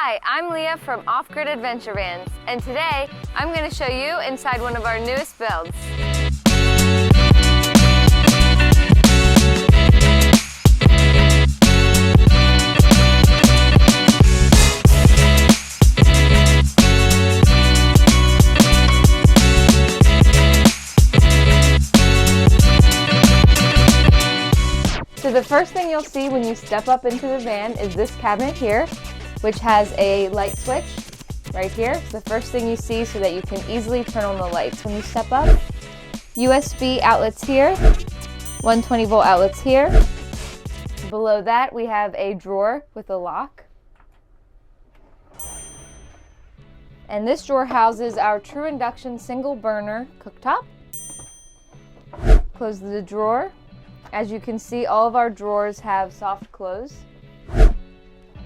Hi, I'm Leah from Off-Grid Adventure Vans, and today I'm going to show you inside one of our newest builds. So the first thing you'll see when you step up into the van is this cabinet here, which has a light switch right here. It's the first thing you see so that you can easily turn on the lights when you step up. USB outlets here, 120 volt outlets here. Below that we have a drawer with a lock. And this drawer houses our true induction single burner cooktop. Close the drawer. As you can see, all of our drawers have soft close.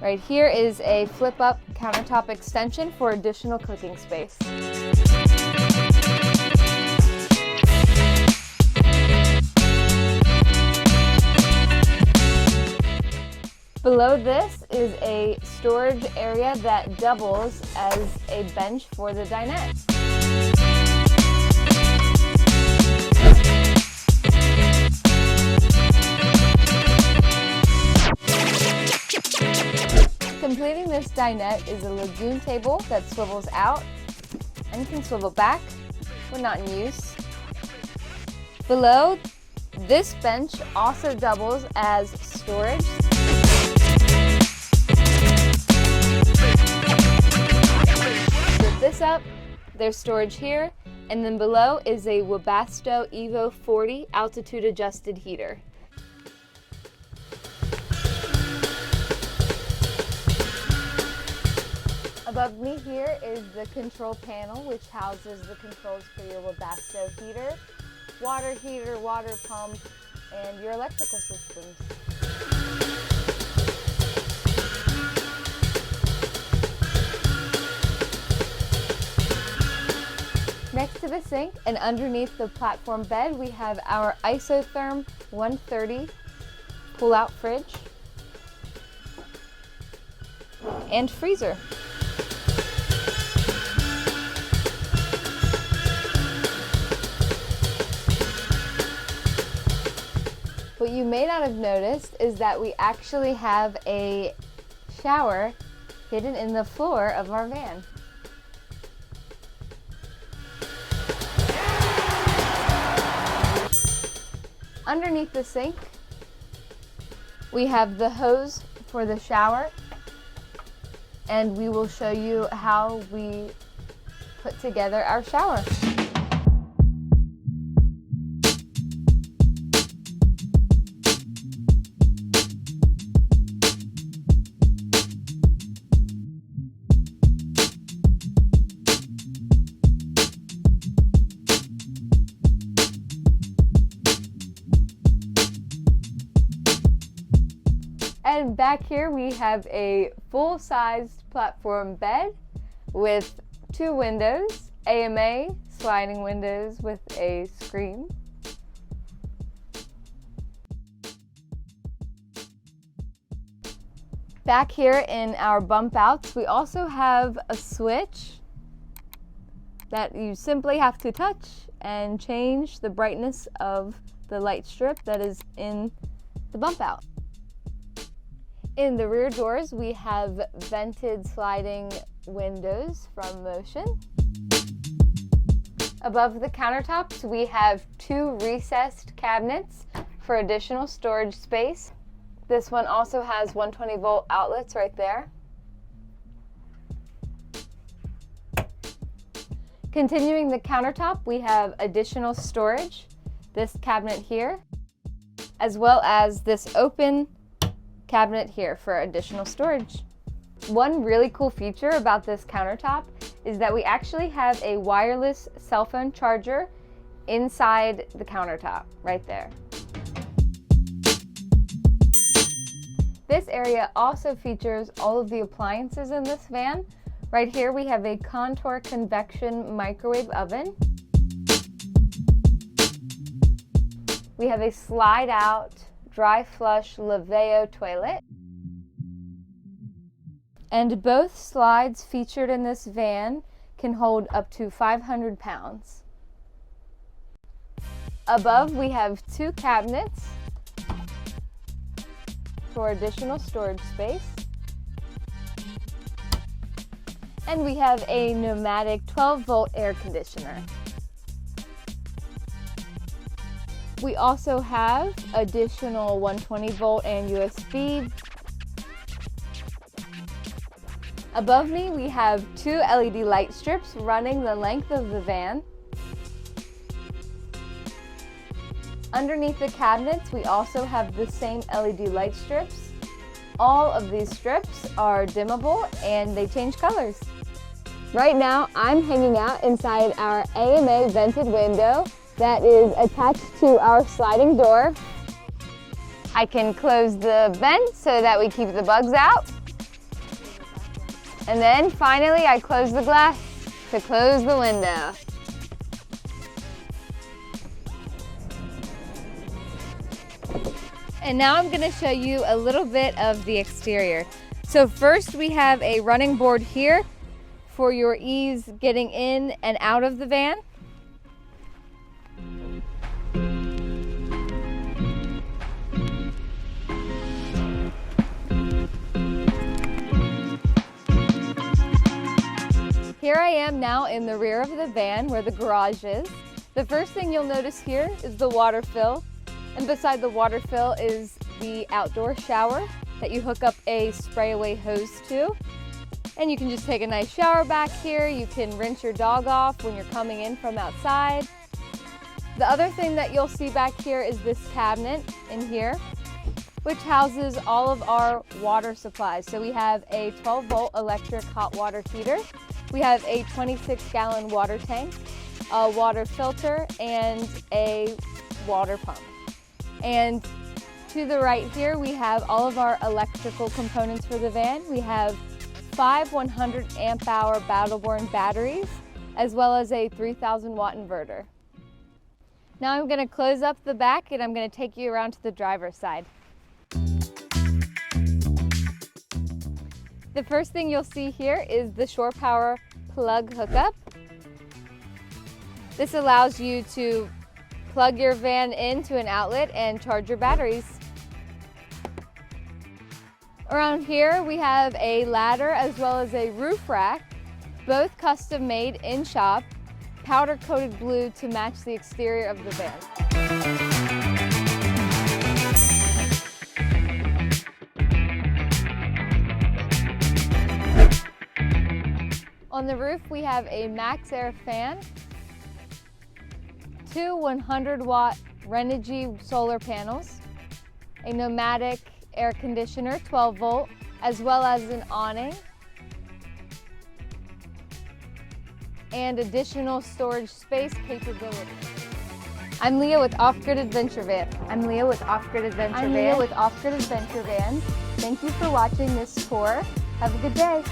Right here is a flip-up countertop extension for additional cooking space. Below this is a storage area that doubles as a bench for the dinette. Completing this dinette is a lagoon table that swivels out and can swivel back when not in use. Below, this bench also doubles as storage. Lift this up, there's storage here, and then below is a Webasto Evo 40 altitude adjusted heater. Above me here is the control panel, which houses the controls for your Webasto heater, water pump, and your electrical systems. Next to the sink and underneath the platform bed, we have our Isotherm 130 pull-out fridge and freezer. What you may not have noticed is that we actually have a shower hidden in the floor of our van. Underneath the sink, we have the hose for the shower, and we will show you how we put together our shower. And back here we have a full-sized platform bed with 2 windows, AMA sliding windows with a screen. Back here in our bump outs, we also have a switch that you simply have to touch and change the brightness of the light strip that is in the bump out. In the rear doors, we have vented sliding windows from Motion. Above the countertops, we have 2 recessed cabinets for additional storage space. This one also has 120 volt outlets right there. Continuing the countertop, we have additional storage, this cabinet here, as well as this open cabinet here for additional storage. One really cool feature about this countertop is that we actually have a wireless cell phone charger inside the countertop right there. This area also features all of the appliances in this van. Right here we have a Contour Convection microwave oven. We have a slide out DryFlush Laveo toilet. And both slides featured in this van can hold up to 500 pounds. Above we have 2 cabinets for additional storage space. And we have a pneumatic 12-volt air conditioner. We also have additional 120-volt and USB. Above me, we have 2 LED light strips running the length of the van. Underneath the cabinets, we also have the same LED light strips. All of these strips are dimmable and they change colors. Right now, I'm hanging out inside our AMA vented window that is attached to our sliding door. I can close the vent so that we keep the bugs out. And then finally, I close the glass to close the window. And now I'm going to show you a little bit of the exterior. So first we have a running board here for your ease getting in and out of the van. Here I am now in the rear of the van where the garage is. The first thing you'll notice here is the water fill. And beside the water fill is the outdoor shower that you hook up a spray away hose to. And you can just take a nice shower back here. You can rinse your dog off when you're coming in from outside. The other thing that you'll see back here is this cabinet in here, which houses all of our water supplies. So we have a 12-volt electric hot water heater. We have a 26-gallon water tank, a water filter, and a water pump. And to the right here, we have all of our electrical components for the van. We have 5 100 amp hour battle-borne batteries, as well as a 3,000 watt inverter. Now I'm going to close up the back and I'm going to take you around to the driver's side. The first thing you'll see here is the shore power plug hookup. This allows you to plug your van into an outlet and charge your batteries. Around here we have a ladder as well as a roof rack, both custom made in shop, powder coated blue to match the exterior of the van. On the roof we have a max air fan, 2 100 watt Renogy solar panels, a pneumatic air conditioner, 12 volt, as well as an awning, and additional storage space capability. I'm Leah with Off-Grid Adventure Van. Thank you for watching this tour. Have a good day.